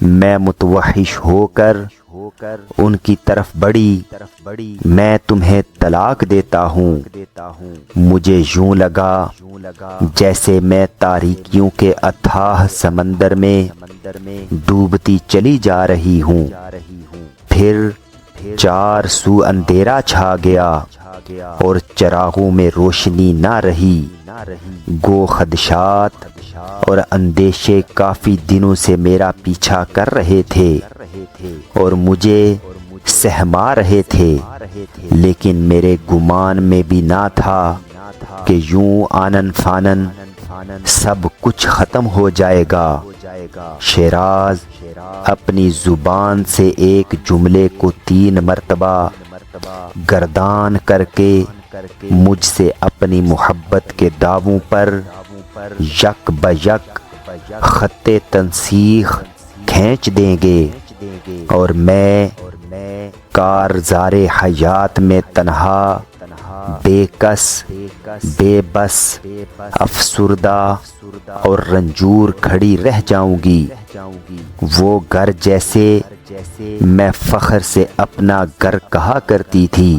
میں متوحش ہو کر ان کی طرف بڑھی، میں تمہیں طلاق دیتا ہوں۔ مجھے یوں لگا جیسے میں تاریکیوں کے اتھاہ سمندر میں ڈوبتی چلی جا رہی ہوں۔ پھر چار سو اندھیرا چھا گیا اور چراغوں میں روشنی نہ رہی۔ گو خدشات اور اندیشے کافی دنوں سے میرا پیچھا کر رہے تھے اور مجھے سہما رہے تھے، لیکن میرے گمان میں بھی نہ تھا کہ یوں آنن فانن سب کچھ ختم ہو جائے گا۔ شیراز اپنی زبان سے ایک جملے کو 3 مرتبہ گردان کر کے مجھ سے اپنی محبت کے دعووں پر یک بہ یک خط تنسیخ کھینچ دیں گے، اور میں کارزار حیات میں تنہا، بے کس، بے بس، افسردہ اور رنجور کھڑی رہ جاؤں گی۔ وہ گھر جیسے میں فخر سے اپنا گھر کہا کرتی تھی،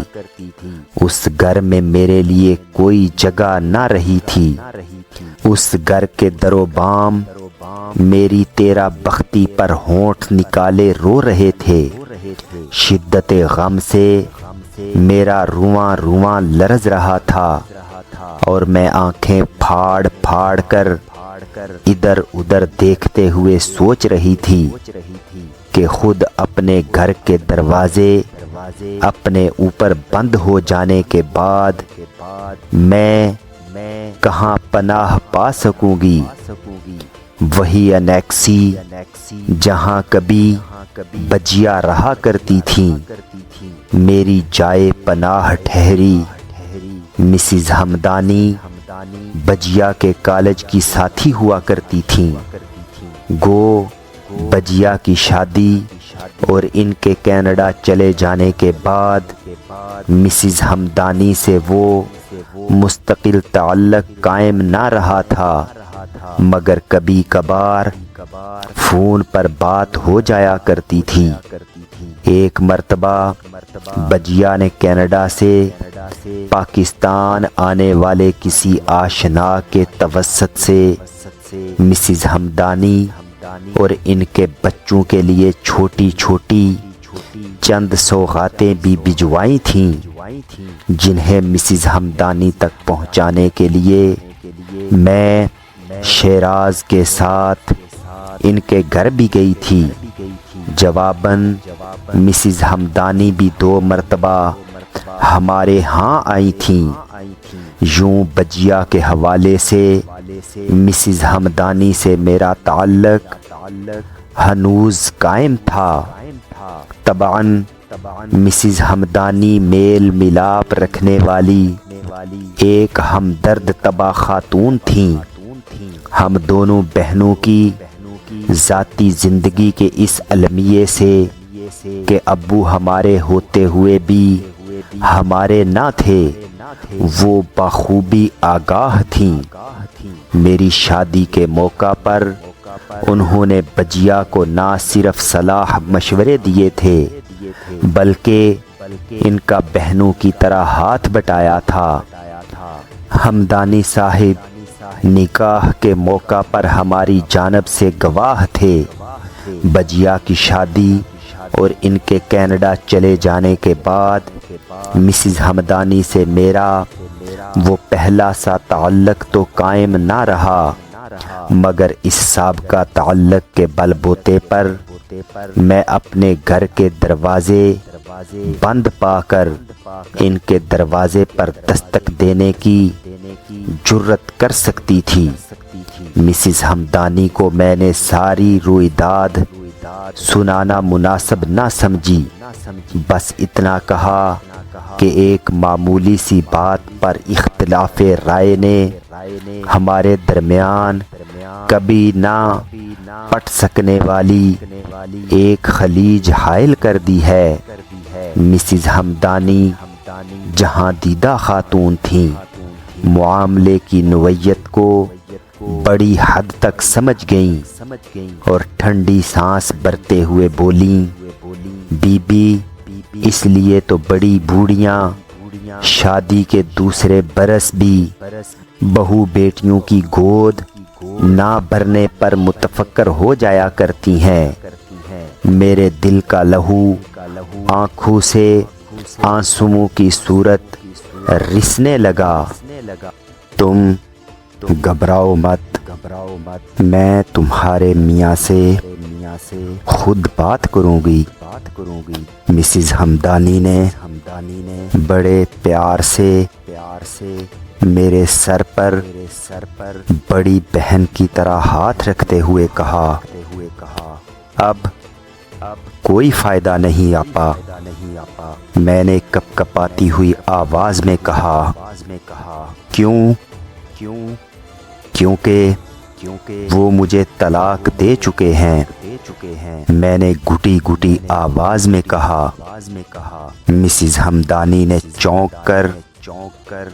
اس گھر میں میرے لیے کوئی جگہ نہ رہی تھی۔ اس گھر کے در و بام میری تیرا بختی پر ہونٹ نکالے رو رہے تھے۔ شدت غم سے میرا رواں رواں لرز رہا تھا اور میں آنکھیں پھاڑ پھاڑ کر ادھر ادھر دیکھتے ہوئے سوچ رہی تھی کہ خود اپنے گھر کے دروازے اپنے اوپر بند ہو جانے کے بعد میں کہاں پناہ پا سکوں گی۔ وہی انیکسی جہاں کبھی بجیا رہا کرتی تھیں میری جائے پناہ ٹھہری۔ مسز ہمدانی بجیا کے کالج کی ساتھی ہوا کرتی تھیں۔ گو بجیا کی شادی اور ان کے کینیڈا چلے جانے کے بعد مسز ہمدانی سے وہ مستقل تعلق قائم نہ رہا تھا، مگر کبھی کبھار فون پر بات ہو جایا کرتی تھی۔ ایک مرتبہ بجیا نے کینیڈا سے پاکستان آنے والے کسی آشنا کے توسط سے مسز ہمدانی اور ان کے بچوں کے لیے چھوٹی چھوٹی چند سوغاتیں بھی بھجوائی تھیں، جنہیں مسز ہمدانی تک پہنچانے کے لیے میں شیراز کے ساتھ ان کے گھر بھی گئی تھی۔ جواباً مسز ہمدانی بھی 2 مرتبہ ہمارے ہاں آئی تھیں۔ یوں بجیا کے حوالے سے مسز ہمدانی سے میرا تعلق ہنوز قائم تھا۔ طبعاً مسز ہمدانی میل ملاپ رکھنے والی ایک ہمدرد طبع خاتون تھیں۔ ہم دونوں بہنوں کی ذاتی زندگی کے اس المیے سے کہ ابو ہمارے ہوتے ہوئے بھی ہمارے نہ تھے وہ بخوبی آگاہ تھیں۔ میری شادی کے موقع پر انہوں نے بجیا کو نہ صرف صلاح مشورے دیے تھے بلکہ ان کا بہنوں کی طرح ہاتھ بٹایا تھا۔ ہمدانی صاحب نکاح کے موقع پر ہماری جانب سے گواہ تھے۔ بجیا کی شادی اور ان کے کینیڈا چلے جانے کے بعد مسز ہمدانی سے میرا وہ پہلا سا تعلق تو قائم نہ رہا، مگر اس سابقہ تعلق کے بل بوتے پر میں اپنے گھر کے دروازے بند پا کر ان کے دروازے پر دستک دینے کی جرت کر سکتی تھی۔ مسز ہمدانی کو میں نے ساری رویداد سنانا مناسب نہ سمجھی، بس اتنا کہا کہ ایک معمولی سی بات پر اختلاف رائے نے ہمارے درمیان کبھی نہ پٹ سکنے والی ایک خلیج حائل کر دی ہے۔ مسز ہمدانی جہاں دیدہ خاتون تھیں، معاملے کی نوعیت کو بڑی حد تک سمجھ گئیں۔ اور ٹھنڈی سانس بھرتے ہوئے بولیں، بی بی اس لیے تو بڑی بوڑھیاں شادی کے دوسرے برس بھی بہو بیٹیوں کی گود نہ بھرنے پر متفکر ہو جایا کرتی ہیں۔ میرے دل کا لہو آنکھوں سے آنسوؤں کی صورت رسنے لگا۔ تم گھبراؤ مت، میں تمہارے میاں سے خود بات کروں گی۔ مسز ہمدانی نے بڑے پیار سے میرے سر پر بڑی بہن کی طرح ہاتھ رکھتے ہوئے کہا، اب کوئی فائدہ نہیں آپا۔ میں نے کپ کپاتی ہوئی آواز میں کہا، کیوں؟ کیونکہ وہ مجھے طلاق دے چکے ہیں۔ میں نے گھٹی گھٹی آواز میں کہا۔ مسز ہمدانی نے چونک کر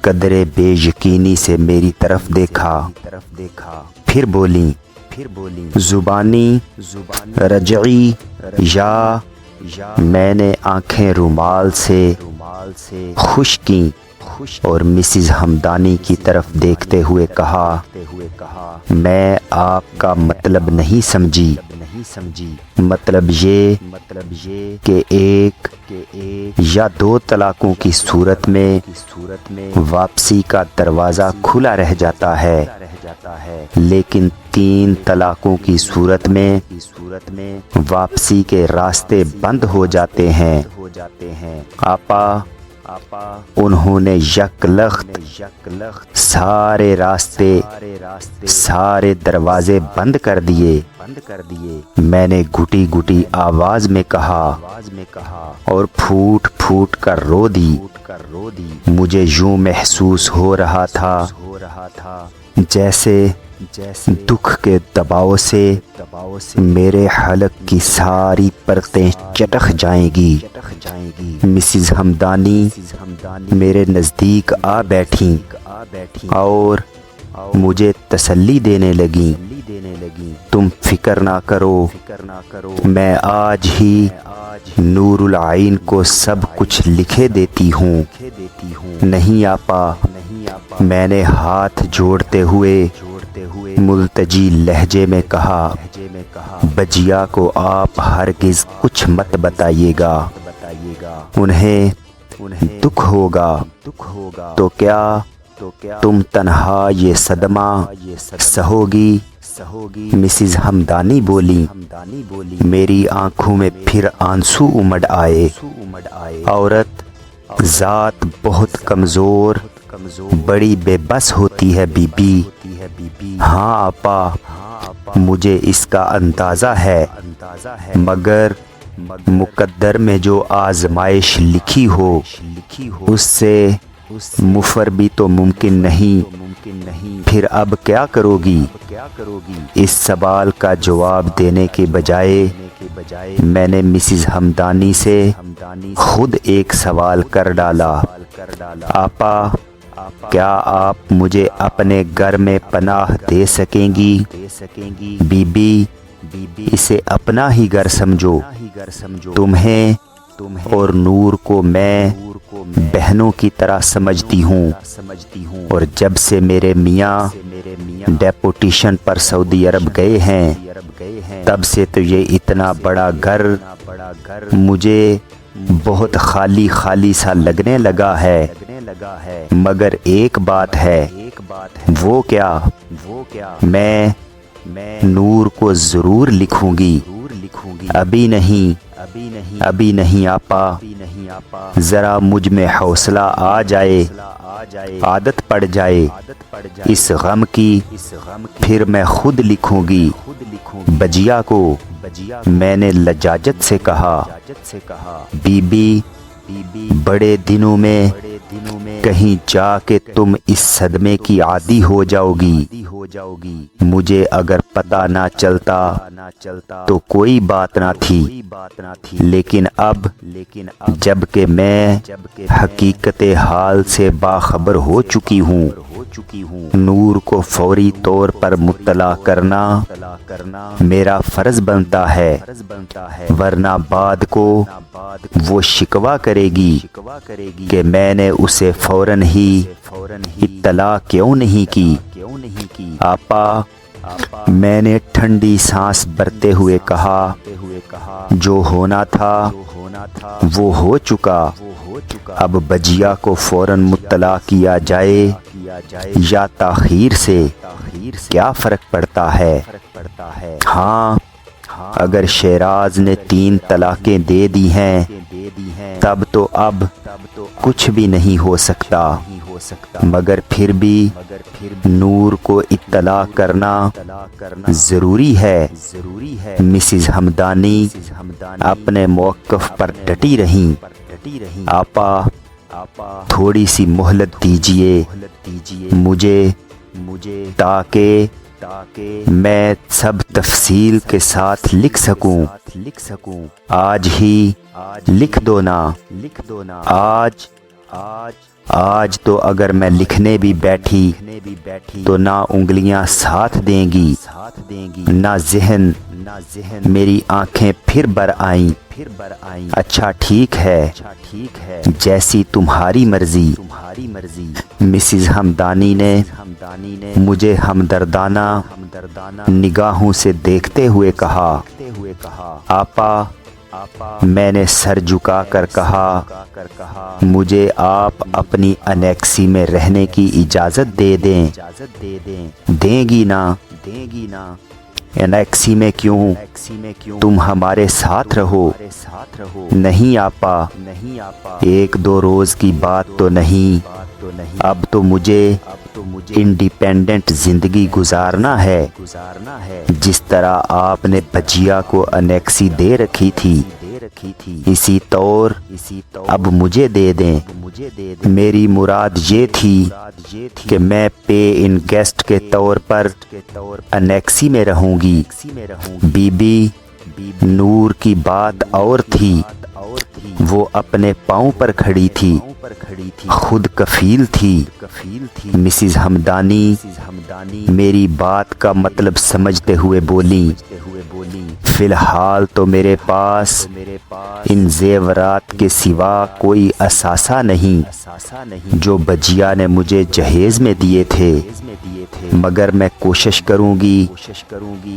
قدرے بے یقینی سے میری طرف دیکھا، پھر بولیں، زبانی رجعی یا؟ میں نے آنکھیں رومال سے خشک کیں اور مسز ہمدانی کی طرف دیکھتے ہوئے کہا، میں آپ کا مطلب نہیں سمجھی۔ مطلب یہ کہ ایک یا دو طلاقوں کی صورت میں واپسی کا دروازہ کھلا رہ جاتا ہے، لیکن 3 طلاقوں کی صورت میں واپسی کے راستے بند ہو جاتے ہیں۔ آپا انہوں نے یک لخت سارے راستے، سارے دروازے بند کر دیے۔ میں نے گھٹی گھٹی آواز میں کہا اور پھوٹ پھوٹ کر رو دی۔ مجھے یوں محسوس ہو رہا تھا جیسے دکھ کے دباؤ سے میرے حلق کی ساری پرتیں چٹخ جائیں گی۔ مسز ہمدانی میرے نزدیک آ بیٹھیں اور مجھے تسلی دینے لگیں، تم فکر نہ کرو، میں آج ہی نور العین کو سب کچھ لکھے دیتی ہوں۔ نہیں آپا، میں نے ہاتھ جوڑتے ہوئے ملتجی لہجے میں کہا، بجیا کو آپ ہرگز کچھ مت بتائیے گا، انہیں دکھ ہوگا تو کیا تم تنہا یہ صدمہ سہو گی؟ مسز ہمدانی بولی۔ میری آنکھوں میں پھر آنسو امڑ آئے۔ عورت ذات بہت کمزور، بڑی بے بس ہوتی ہے بی بی۔ ہاں آپا، مجھے اس کا اندازہ ہے، مگر مقدر میں جو آزمائش لکھی ہو اس سے مفر بھی تو ممکن نہیں۔ پھر اب کیا کرو گی؟ اس سوال کا جواب دینے کے بجائے میں نے مسز ہمدانی سے خود ایک سوال کر ڈالا، آپا کیا آپ مجھے اپنے گھر میں پناہ دے سکیں گی؟ بی بی اسے اپنا ہی گھر سمجھو، تمہیں اور نور کو میں بہنوں کی طرح سمجھتی ہوں، اور جب سے میرے میاں ڈیپوٹیشن پر سعودی عرب گئے ہیں تب سے تو یہ اتنا بڑا گھر مجھے بہت خالی خالی سا لگنے لگا ہے۔ مگر ایک بات ہے، وہ کیا؟ میں نور کو ضرور لکھوں گی، ابھی نہیں آپا، ذرا مجھ میں حوصلہ آ جائے، عادت پڑ جائے اس غم کی، پھر میں خود لکھوں گی بجیا کو۔ میں نے لجاجت سے کہا، بی بی بڑے دنوں میں کہیں جا کے تم اس صدمے کی عادی ہو جاؤ گی۔ مجھے اگر پتہ نہ چلتا تو کوئی بات نہ تھی، لیکن اب جب کہ میں حقیقت حال سے باخبر ہو چکی ہوں نور کو فوری طور پر مطلع کرنا میرا فرض بنتا ہے، ورنہ بعد کو وہ شکوہ کرے گی کہ میں نے اسے فوراً ہی اطلاع کیوں نہیں کی۔ آپا، میں نے ٹھنڈی سانس بھرتے ہوئے کہا، جو ہونا تھا وہ ہو چکا، اب بجیا کو فوراً مطلع کیا جائے یا تاخیر سے کیا فرق پڑتا ہے؟ ہاں، اگر شیراز نے 3 طلاقیں دے دی ہیں تب تو اب کچھ بھی نہیں ہو سکتا، مگر پھر بھی نور کو اطلاع کرنا ضروری ہے۔ مسز ہمدانی اپنے موقف پر ڈٹی رہیں۔ آپا، تھوڑی سی مہلت دیجئے مجھے تاکہ میں سب تفصیل کے ساتھ لکھ سکوں۔ آج ہی لکھ دو نا۔ آج تو اگر میں لکھنے بھی بیٹھی تو نہ انگلیاں ساتھ دیں گی نہ ذہن، میری آنکھیں پھر بر آئیں۔ اچھا ٹھیک ہے، جیسی تمہاری مرضی۔ مسز ہمدانی نے مجھے ہمدردانہ نگاہوں سے دیکھتے ہوئے کہا۔ آپا، میں نے سر جھکا کر کہا، مجھے آپ اپنی انیکسی میں رہنے کی اجازت دے دیں۔ دیں گی نا؟ انیکسی میں کیوں؟ تم ہمارے ساتھ رہو۔ نہیں آپا، 1-2 روز کی بات تو نہیں، اب تو مجھے انڈیپینڈنٹ زندگی گزارنا ہے، جس طرح آپ نے بجیا کو انیکسی دے رکھی تھی اسی طور اب مجھے دے دیں۔ میری مراد یہ تھی کہ میں پے ان گیسٹ کے طور پر انیکسی میں رہوں گی۔ بی بی نور کی بات اور تھی، وہ اپنے پاؤں پر کھڑی تھی، خود کفیل تھی۔ مسز ہمدانی میری بات کا مطلب سمجھتے ہوئے بولی، فی الحال تو میرے پاس ان زیورات کے سوا کوئی اثاثہ نہیں جو بجیا نے مجھے جہیز میں دیے تھے، مگر میں کوشش کروں گی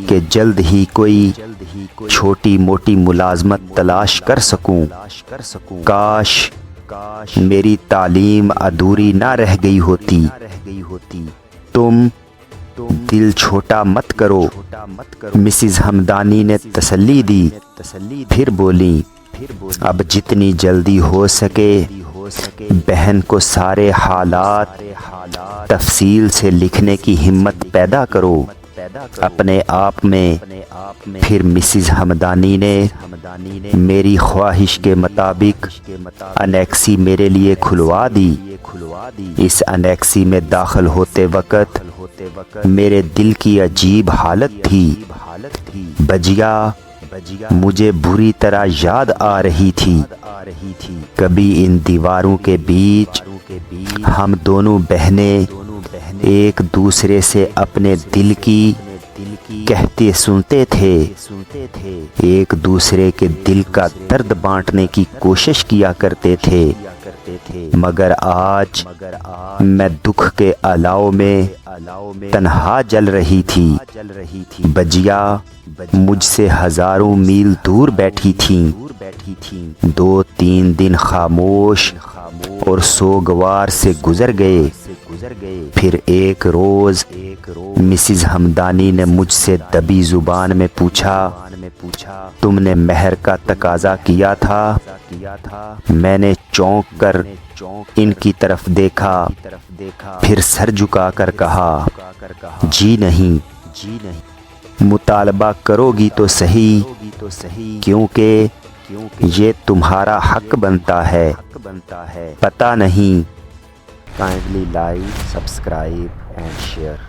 کہ جلد ہی کوئی چھوٹی موٹی ملازمت تلاش کر سکوں۔ کاش میری تعلیم ادھوری نہ رہ گئی ہوتی۔ تم دل چھوٹا مت کرو، مسز ہمدانی نے تسلی دی، پھر بولی، اب جتنی جلدی ہو سکے بہن کو سارے حالات تفصیل سے لکھنے کی ہمت پیدا کرو اپنے آپ میں۔ پھر مسز ہمدانی نے میری خواہش کے مطابق انیکسی میرے لیے کھلوا دی۔ اس انیکسی میں داخل ہوتے وقت میرے دل کی عجیب حالت تھی۔ بجیا مجھے بری طرح یاد آ رہی تھی۔ کبھی ان دیواروں کے بیچ ہم دونوں بہنیں ایک دوسرے سے اپنے دل کی کہتے سنتے تھے، ایک دوسرے کے دل کا درد بانٹنے کی کوشش کیا کرتے تھے، مگر آج میں دکھ کے الاؤ میں تنہا جل رہی تھی۔ بجیا مجھ سے ہزاروں میل دور بیٹھی تھیں۔ 2-3 دن خاموش اور سوگوار سے گزر گئے۔ پھر ایک روز مسز ہمدانی نے مجھ سے دبی زبان میں پوچھا، تم نے مہر کا تقاضا کیا تھا؟ میں نے چونک کر ان کی طرف دیکھا، پھر سر جھکا کر کہا، جی نہیں۔ مطالبہ کرو گی تو صحیح، کیونکہ یہ تمہارا حق بنتا ہے۔ پتہ نہیں۔ Kindly like, subscribe and share.